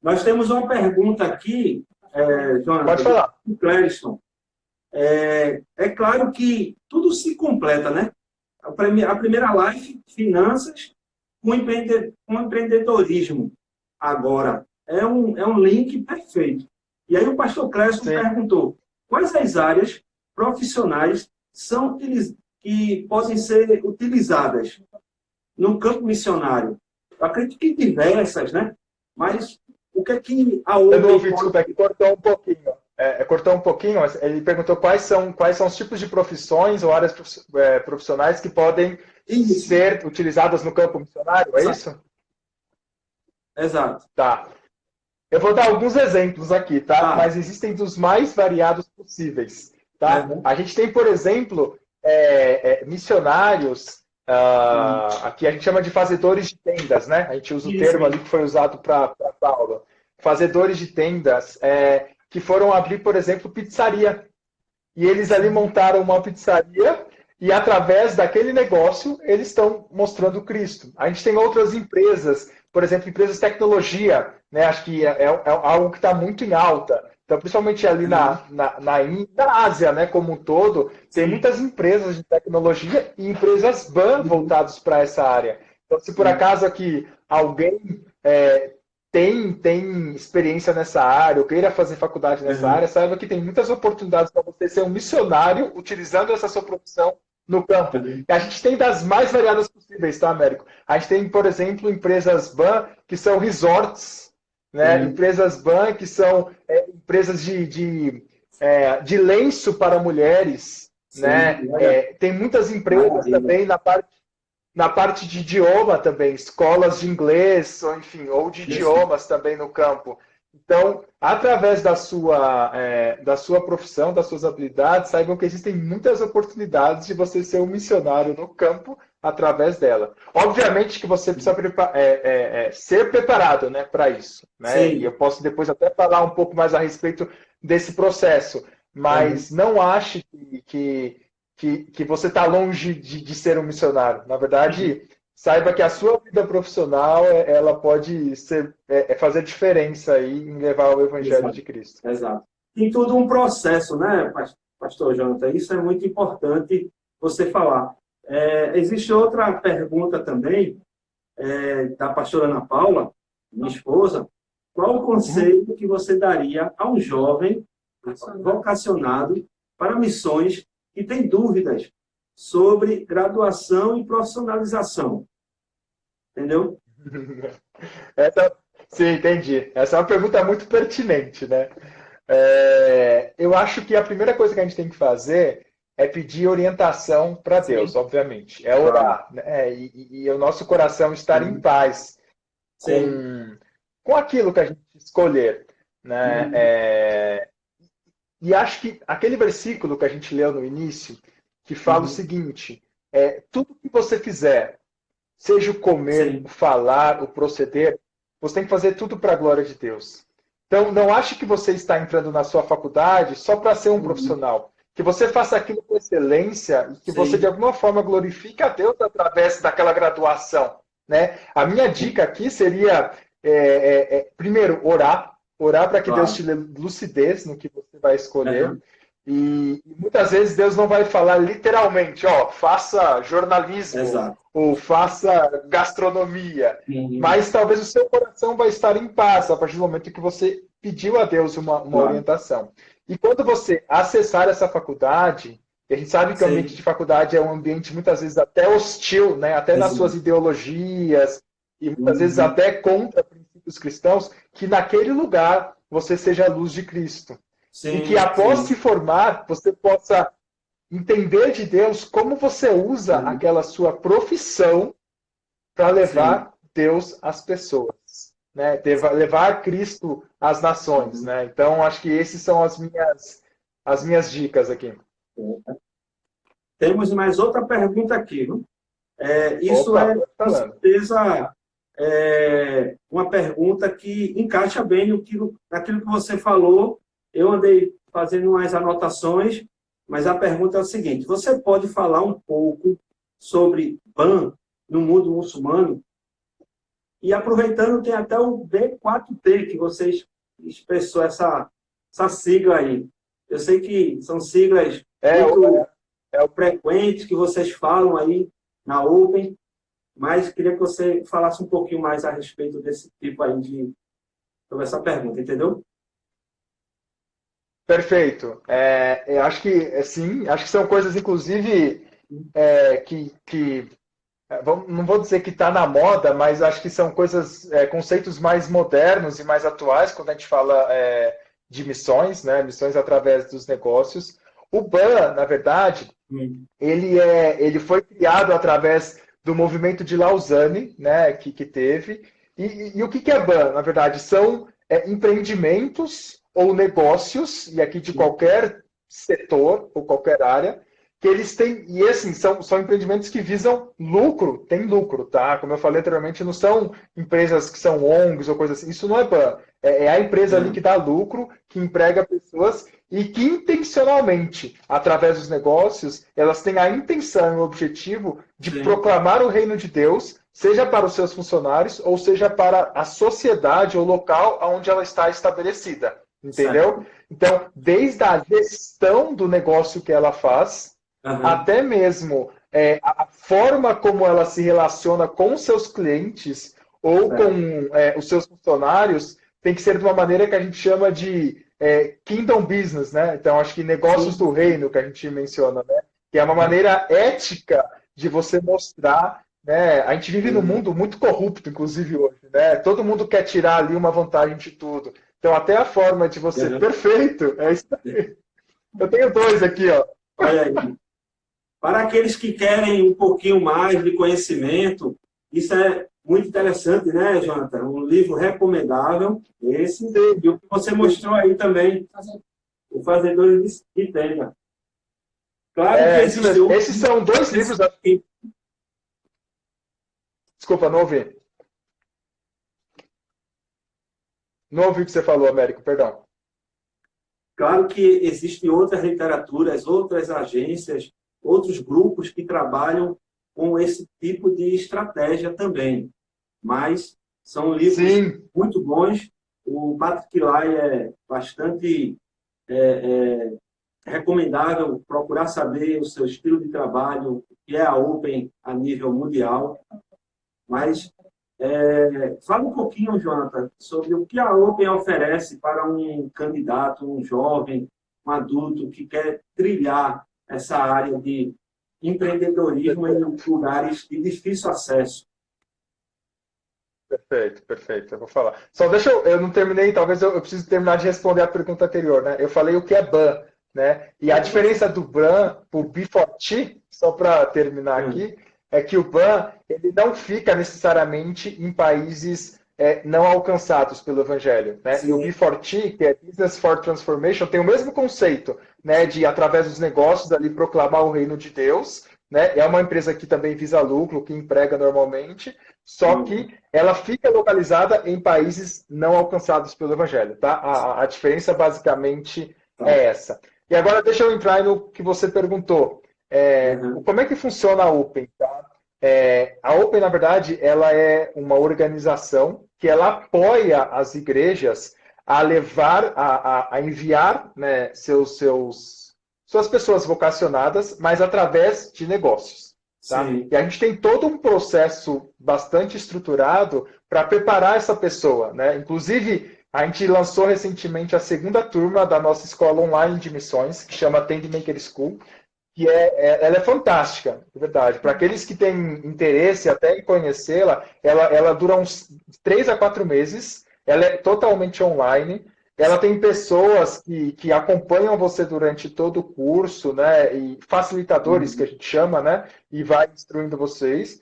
Nós temos uma pergunta aqui, Jonathan, pode falar. Do Clériston. É claro que tudo se completa, né? A primeira live, finanças com empreendedorismo. Agora, é um link perfeito. E aí o pastor Clériston perguntou, quais as áreas profissionais que podem ser utilizadas no campo missionário? Eu acredito que diversas, né? Mas o que é que a outra... Eu não ouvi, desculpa, é que cortou um pouquinho. Cortou um pouquinho, mas ele perguntou quais são os tipos de profissões ou áreas profissionais que podem ser utilizadas no campo missionário, é isso? Exato. Tá. Eu vou dar alguns exemplos aqui, tá? Mas existem dos mais variados possíveis, tá? A gente tem, por exemplo, missionários, aqui a gente chama de fazedores de tendas, né? A gente usa o termo ali que foi usado para Paulo. Fazedores de tendas, que foram abrir, por exemplo, pizzaria. E eles ali montaram uma pizzaria e, através daquele negócio, eles estão mostrando Cristo. A gente tem outras empresas, por exemplo, empresas de tecnologia, né? Acho que é algo que está muito em alta. Então, principalmente ali na Ásia, né, como um todo, tem muitas empresas de tecnologia e empresas BAN voltadas para essa área. Então, se por acaso aqui alguém tem experiência nessa área, ou queira fazer faculdade nessa área, saiba que tem muitas oportunidades para você ser um missionário utilizando essa sua profissão no campo. E a gente tem das mais variadas possíveis, tá, Américo? A gente tem, por exemplo, empresas BAN que são resorts, né? Empresas BAN que são empresas de lenço para mulheres, né? Tem muitas empresas também na parte de idioma também, escolas de inglês, ou enfim, ou de idiomas também no campo. Então, através da sua profissão, das suas habilidades, saibam que existem muitas oportunidades de você ser um missionário no campo através dela. Obviamente que você precisa ser preparado, né, para isso. Né? E eu posso depois até falar um pouco mais a respeito desse processo. Mas não ache que você está longe de ser um missionário. Na verdade, saiba que a sua vida profissional, ela pode fazer diferença aí em levar o Evangelho Exato. de Cristo. Exato. Tem tudo um processo, né, pastor Jonathan? Isso é muito importante você falar. Existe outra pergunta também, da pastora Ana Paula, minha esposa. Qual o conselho que você daria a um jovem vocacionado para missões que tem dúvidas sobre graduação e profissionalização? Entendeu? Sim, entendi. Essa é uma pergunta muito pertinente, né? Eu acho que a primeira coisa que a gente tem que fazer é pedir orientação para Deus, obviamente. É orar, né? E o nosso coração estar em paz com aquilo que a gente escolher, né? E acho que aquele versículo que a gente leu no início, que fala o seguinte, tudo que você fizer, seja o comer, o falar, o proceder, você tem que fazer tudo para a glória de Deus. Então, não ache que você está entrando na sua faculdade só para ser um profissional. Que você faça aquilo com excelência e que você, de alguma forma, glorifique a Deus através daquela graduação, né? A minha dica aqui seria, primeiro, orar para que Deus te dê lucidez no que você vai escolher. E muitas vezes Deus não vai falar literalmente, faça jornalismo ou faça gastronomia. Mas talvez o seu coração vai estar em paz a partir do momento que você pediu a Deus uma orientação. E quando você acessar essa faculdade, a gente sabe que o ambiente de faculdade é um ambiente muitas vezes até hostil, né? Até nas suas ideologias, e muitas vezes até contra princípios cristãos, que naquele lugar você seja a luz de Cristo. E que após se formar, você possa entender de Deus como você usa aquela sua profissão para levar Deus às pessoas, né? Levar Cristo às nações, né? Então, acho que esses são as minhas dicas aqui. Temos mais outra pergunta aqui, viu? Isso com certeza, uma pergunta que encaixa bem naquilo que você falou. Eu andei fazendo umas anotações, mas a pergunta é o seguinte: você pode falar um pouco sobre BAN no mundo muçulmano? E aproveitando, tem até o B4T, que você expressou essa sigla aí. Eu sei que são siglas muito frequentes que vocês falam aí na Open, mas queria que você falasse um pouquinho mais a respeito desse tipo aí sobre essa pergunta, entendeu? Perfeito. Eu acho que, sim, acho que são coisas, inclusive, não vou dizer que está na moda, mas acho que são conceitos mais modernos e mais atuais quando a gente fala de missões, né? Missões através dos negócios. O BAN, na verdade, ele foi criado através do movimento de Lausanne, né? Que teve. E o que é BAN, na verdade? São empreendimentos ou negócios, e aqui de qualquer setor ou qualquer área, que eles têm, e assim, são empreendimentos que visam lucro, tem lucro, tá? Como eu falei anteriormente, não são empresas que são ONGs ou coisas assim, isso não é BAN, é a empresa ali que dá lucro, que emprega pessoas e que intencionalmente, através dos negócios, elas têm a intenção e o objetivo de proclamar o reino de Deus, seja para os seus funcionários ou seja para a sociedade ou local onde ela está estabelecida. Entendeu? Certo. Então, desde a gestão do negócio que ela faz, até mesmo a forma como ela se relaciona com seus clientes ou com os seus funcionários, tem que ser de uma maneira que a gente chama de kingdom business, né? Então, acho que negócios do reino, que a gente menciona, né? Que é uma maneira ética de você mostrar, né? A gente vive num mundo muito corrupto, inclusive hoje, né? Todo mundo quer tirar ali uma vantagem de tudo. Então, até a forma de você... Perfeito! É isso aí. Eu tenho dois aqui, ó. Olha aí. Para aqueles que querem um pouquinho mais de conhecimento, isso é muito interessante, né, Jonathan? Um livro recomendável, esse, e o que você mostrou aí também, o Fazedores de Tenda. Claro que existe esses são dois livros aqui. Desculpa, não ouvi. Não ouvi o que você falou, Américo, perdão. Claro que existem outras literaturas, outras agências, outros grupos que trabalham com esse tipo de estratégia também. Mas são livros muito bons. O Patrick Lai é bastante recomendável procurar saber o seu estilo de trabalho, o que é a Open a nível mundial. Mas fala um pouquinho, Jonathan, sobre o que a Open oferece para um candidato, um jovem, um adulto que quer trilhar essa área de empreendedorismo em lugares de difícil acesso. Perfeito, perfeito. Eu vou falar. Só deixa eu não terminei, talvez eu preciso terminar de responder a pergunta anterior, né? Eu falei o que é BAN, né? E a diferença do BAN para o B4T, só para terminar aqui, é que o BAN ele não fica necessariamente em países não alcançados pelo Evangelho, né? E o B4T, que é Business for Transformation, tem o mesmo conceito, né? De através dos negócios ali proclamar o reino de Deus, né? É uma empresa que também visa lucro, que emprega normalmente, só que ela fica localizada em países não alcançados pelo Evangelho, tá? A diferença basicamente é essa. E agora deixa eu entrar no que você perguntou. Como é que funciona a Open? Tá? A Open, na verdade, ela é uma organização que ela apoia as igrejas a levar, a enviar, né, suas pessoas vocacionadas, mas através de negócios. Tá? E a gente tem todo um processo bastante estruturado para preparar essa pessoa. Né? Inclusive, a gente lançou recentemente a segunda turma da nossa escola online de missões, que chama Tendmaker School, que ela é fantástica, de verdade. Para aqueles que têm interesse até em conhecê-la, ela dura uns 3 a 4 meses, ela é totalmente online. Ela tem pessoas que acompanham você durante todo o curso, né? E facilitadores, que a gente chama, né? E vai instruindo vocês.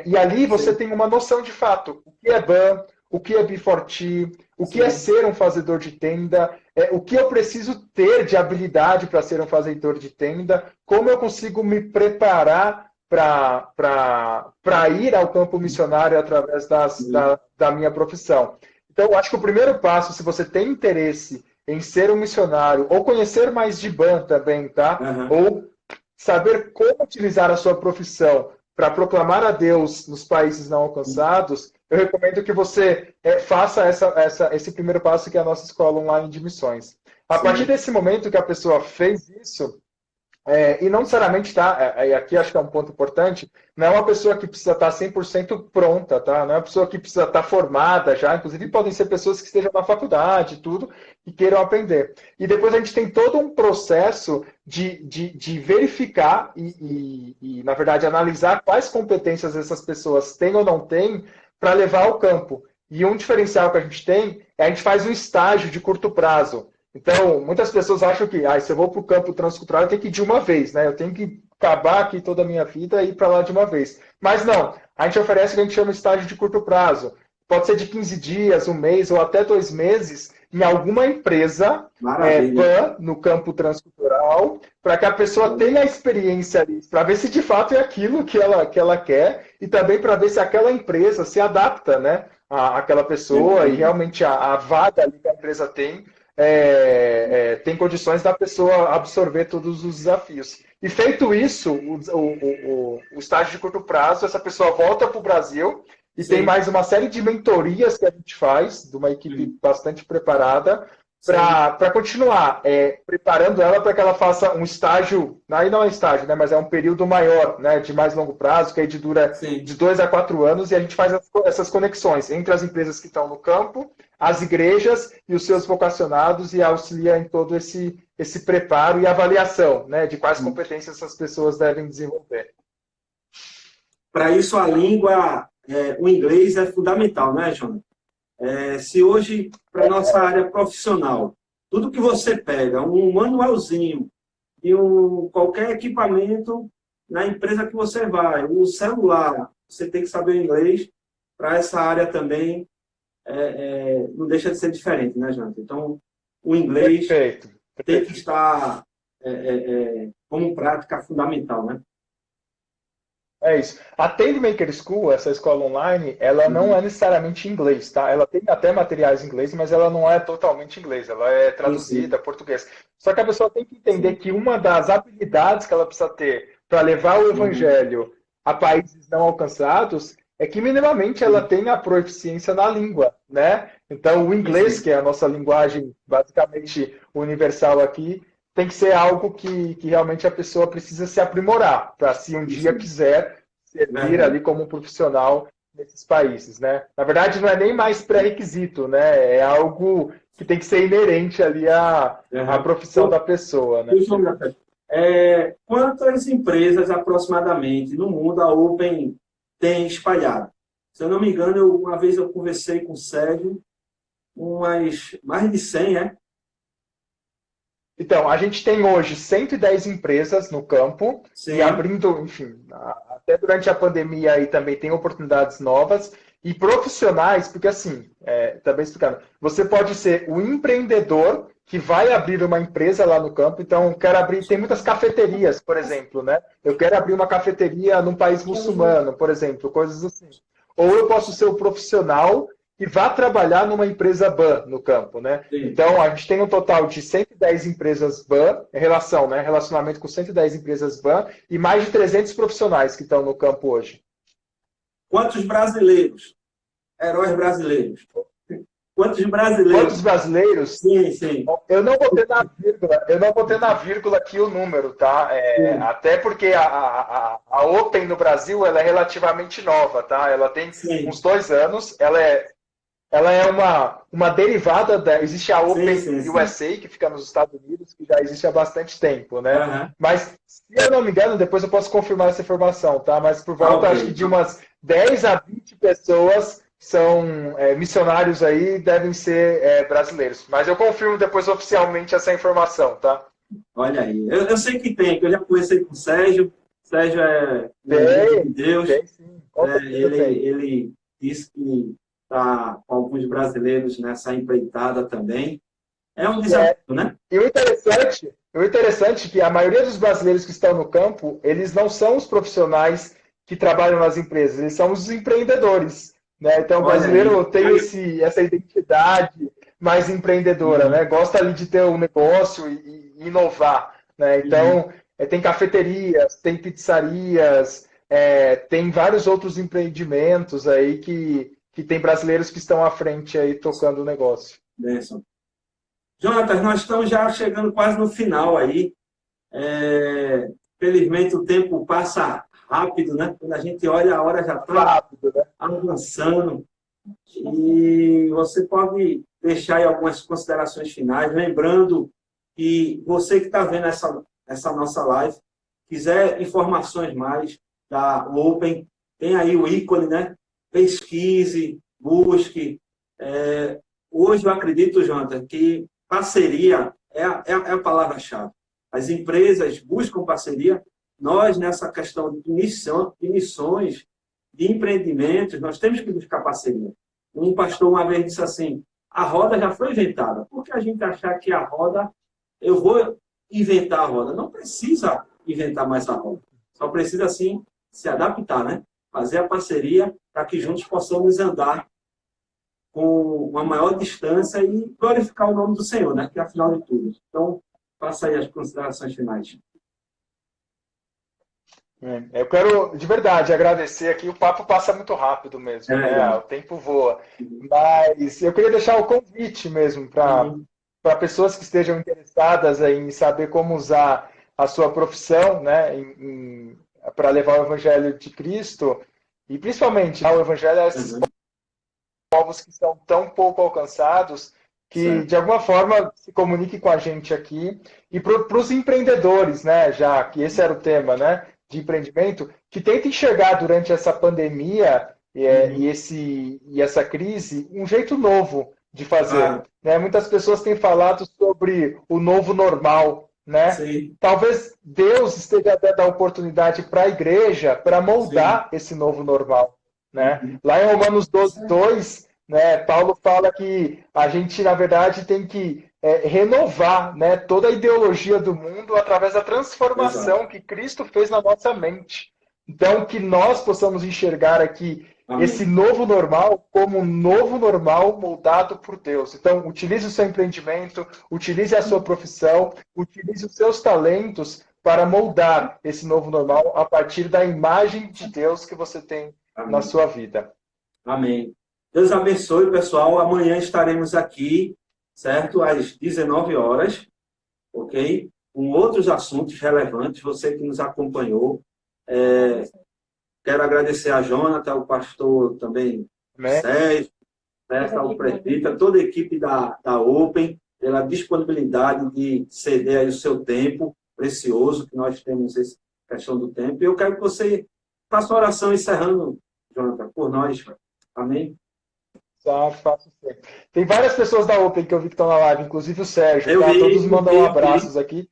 E ali você tem uma noção de fato. O que é BAN, o que é B4T, o que é ser um fazedor de tenda, o que eu preciso ter de habilidade para ser um fazedor de tenda, como eu consigo me preparar para ir ao campo missionário através da minha profissão. Então, eu acho que o primeiro passo, se você tem interesse em ser um missionário, ou conhecer mais de BAN também, tá? Ou saber como utilizar a sua profissão para proclamar a Deus nos países não alcançados, eu recomendo que você faça esse primeiro passo, que é a nossa escola online de missões. A partir desse momento que a pessoa fez isso, e não necessariamente, tá? E aqui acho que é um ponto importante, não é uma pessoa que precisa estar 100% pronta, tá? Não é uma pessoa que precisa estar formada já, inclusive podem ser pessoas que estejam na faculdade, tudo, e queiram aprender. E depois a gente tem todo um processo de verificar e, na verdade, analisar quais competências essas pessoas têm ou não têm para levar ao campo. E um diferencial que a gente tem é a gente faz um estágio de curto prazo. Então, muitas pessoas acham que se eu vou para o campo transcultural, eu tenho que ir de uma vez, né? Eu tenho que acabar aqui toda a minha vida e ir para lá de uma vez. Mas não, a gente oferece o que a gente chama de estágio de curto prazo. Pode ser de 15 dias, um mês ou até 2 meses em alguma empresa PAN no campo transcultural, para que a pessoa tenha a experiência ali, para ver se de fato é aquilo que ela quer e também para ver se aquela empresa se adapta, né, àquela pessoa e realmente a vaga ali que a empresa tem tem condições da pessoa absorver todos os desafios. E feito isso, o estágio de curto prazo, essa pessoa volta para o Brasil e tem mais uma série de mentorias que a gente faz, de uma equipe bastante preparada, para continuar preparando ela para que ela faça um estágio, aí não é estágio, né, mas é um período maior, né, de mais longo prazo, que aí dura de 2 a 4 anos, e a gente faz essas conexões entre as empresas que estão no campo, as igrejas e os seus vocacionados, e auxilia em todo esse preparo e avaliação, né, de quais competências essas pessoas devem desenvolver. Para isso, a língua, o inglês é fundamental, né, Jonathan? Se hoje, para a nossa área profissional, tudo que você pega, um manualzinho e qualquer equipamento na empresa que você vai, um celular, você tem que saber inglês, para essa área também não deixa de ser diferente, né, Jonathan? Então, o inglês tem que estar como prática fundamental, né? É isso. A Tendmaker School, essa escola online, ela não é necessariamente em inglês, tá? Ela tem até materiais em inglês, mas ela não é totalmente em inglês, ela é traduzida a português. Só que a pessoa tem que entender que uma das habilidades que ela precisa ter para levar o evangelho a países não alcançados, é que minimamente ela tenha a proficiência na língua, né? Então, o inglês, que é a nossa linguagem basicamente universal aqui, tem que ser algo que realmente a pessoa precisa se aprimorar, para se um dia quiser servir ali como um profissional nesses países, né? Na verdade, não é nem mais pré-requisito, né? É algo que tem que ser inerente ali à profissão da pessoa, né? Quantas empresas aproximadamente no mundo a Open tem espalhado? Se eu não me engano, uma vez eu conversei com o Sérgio, mais de 100, é? Então, a gente tem hoje 110 empresas no campo. Sim. E abrindo, enfim, até durante a pandemia aí também tem oportunidades novas e profissionais, porque assim, também explicando, você pode ser o empreendedor que vai abrir uma empresa lá no campo. Então, tem muitas cafeterias, por exemplo, né? Eu quero abrir uma cafeteria num país muçulmano, por exemplo, coisas assim. Ou eu posso ser o profissional que vá trabalhar numa empresa BAN no campo, né? Sim. Então, a gente tem um total de 110 empresas BAN, relacionamento com 110 empresas BAN, e mais de 300 profissionais que estão no campo hoje. Quantos brasileiros? Heróis brasileiros. Quantos brasileiros? Quantos brasileiros? Sim, sim. Eu não botei na vírgula aqui o número, tá? Até porque a Open no Brasil, ela é relativamente nova, tá? Ela tem uns 2 anos, ela é uma derivada existe a Open USA, que fica nos Estados Unidos, que já existe há bastante tempo, né? Mas, se eu não me engano, depois eu posso confirmar essa informação, tá? Mas por volta, acho que de umas 10 a 20 pessoas são missionários aí, devem ser brasileiros. Mas eu confirmo depois oficialmente essa informação, tá? Olha aí. Eu sei que tem, que eu já conversei com o Sérgio. O Sérgio é de Deus. Tem, sim. Ele disse que está com alguns brasileiros nessa empreitada também. É um desafio, né? E o interessante é que a maioria dos brasileiros que estão no campo, eles não são os profissionais que trabalham nas empresas, eles são os empreendedores, né? Então, o brasileiro tem essa identidade mais empreendedora, né? Gosta ali de ter um negócio e inovar, né? Então, tem cafeterias, tem pizzarias, tem vários outros empreendimentos aí que tem brasileiros que estão à frente aí tocando o negócio. Benção. Jonatas, nós estamos já chegando quase no final aí. Felizmente o tempo passa rápido, né? Quando a gente olha, a hora já está avançando. E você pode deixar aí algumas considerações finais, lembrando que você que está vendo essa nossa live, quiser informações mais da Open, tem aí o ícone, né? Pesquise, busque. Hoje eu acredito, Jonathan, que parceria é a palavra-chave. As empresas buscam parceria. Nós, nessa questão de missões, de empreendimentos, nós temos que buscar parceria. Um pastor uma vez disse assim, a roda já foi inventada. Por que a gente achar que a roda, eu vou inventar a roda? Não precisa inventar mais a roda. Só precisa, assim, se adaptar, né? Fazer a parceria para que juntos possamos andar com uma maior distância e glorificar o nome do Senhor, né? Que é afinal de tudo. Então, faça aí as considerações finais. Eu quero, de verdade, agradecer aqui. O papo passa muito rápido mesmo, né? O tempo voa. Mas eu queria deixar o convite mesmo para pessoas que estejam interessadas em saber como usar a sua profissão, né? Para levar o Evangelho de Cristo e, principalmente, o Evangelho a esses povos que são tão pouco alcançados, que, de alguma forma, se comunique com a gente aqui. E para os empreendedores, né? Já que esse era o tema, né? De empreendimento, que tenta enxergar durante essa pandemia e essa crise um jeito novo de fazer. Né? Muitas pessoas têm falado sobre o novo normal. Né? Talvez Deus esteja dando a oportunidade para a igreja para moldar esse novo normal. Né? Lá em Romanos 12:2, né, Paulo fala que a gente, na verdade, tem que renovar, né, toda a ideologia do mundo através da transformação que Cristo fez na nossa mente. Então, que nós possamos enxergar aqui esse novo normal como um novo normal moldado por Deus. Então, utilize o seu empreendimento, utilize a sua profissão, utilize os seus talentos para moldar esse novo normal a partir da imagem de Deus que você tem na sua vida. Amém. Deus abençoe, pessoal. Amanhã estaremos aqui, certo? Às 19 horas, ok? Com outros assuntos relevantes. Você que nos acompanhou. Quero agradecer a Jonathan, ao pastor também, Sérgio, ao presbítero, toda a equipe da Open, pela disponibilidade de ceder aí o seu tempo precioso, que nós temos essa questão do tempo. E eu quero que você faça uma oração encerrando, Jonathan, por nós. Amém? Faço sempre. Tem várias pessoas da Open que eu vi que estão na live, inclusive o Sérgio. Tá? Todos mandam abraços aqui.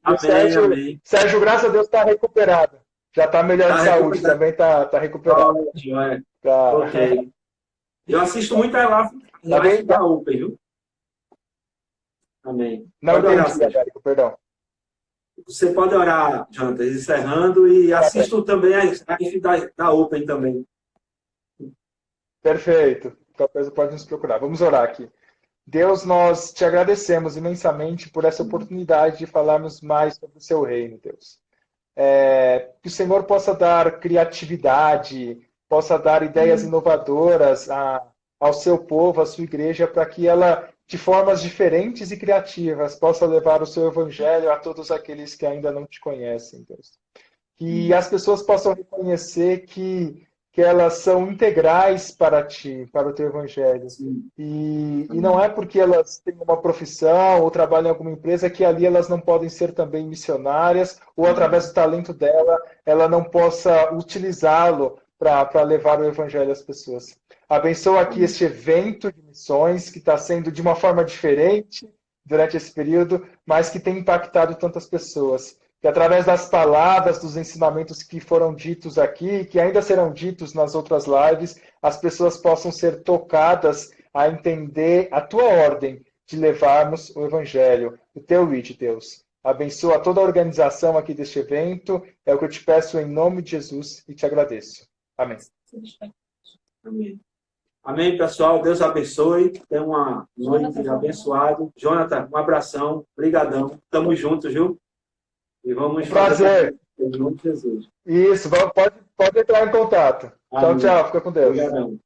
Amém, o Sérgio, graças a Deus, está recuperado. Já está melhor de saúde, também está recuperado. Ok. Eu assisto muito a live da Open, viu? Amém. Não entendi, Américo, perdão. Você pode orar, Jonathan, encerrando, e assisto também a live da Open também. Perfeito. Qualquer coisa pode nos procurar. Vamos orar aqui. Deus, nós te agradecemos imensamente por essa oportunidade de falarmos mais sobre o seu reino, Deus. Que o Senhor possa dar criatividade, possa dar ideias inovadoras ao seu povo, à sua igreja, para que ela, de formas diferentes e criativas, possa levar o seu evangelho a todos aqueles que ainda não te conhecem, Deus. Que as pessoas possam reconhecer que elas são integrais para ti, para o teu evangelho. E não é porque elas têm uma profissão ou trabalham em alguma empresa que ali elas não podem ser também missionárias, ou através do talento dela, ela não possa utilizá-lo para levar o evangelho às pessoas. Abençoa aqui este evento de missões, que está sendo de uma forma diferente durante esse período, mas que tem impactado tantas pessoas. Que através das palavras, dos ensinamentos que foram ditos aqui, que ainda serão ditos nas outras lives, as pessoas possam ser tocadas a entender a tua ordem de levarmos o Evangelho, o teu lead, Deus. Abençoa toda a organização aqui deste evento, é o que eu te peço em nome de Jesus e te agradeço. Amém. Amém. Amém, pessoal. Deus abençoe. Tenha uma noite abençoada. Jonathan, um abração. Obrigadão. Tamo juntos, viu? E vamos prazer. Em nome de Jesus. Isso, pode entrar em contato. Amém. Tchau, tchau. Fica com Deus. Obrigadão.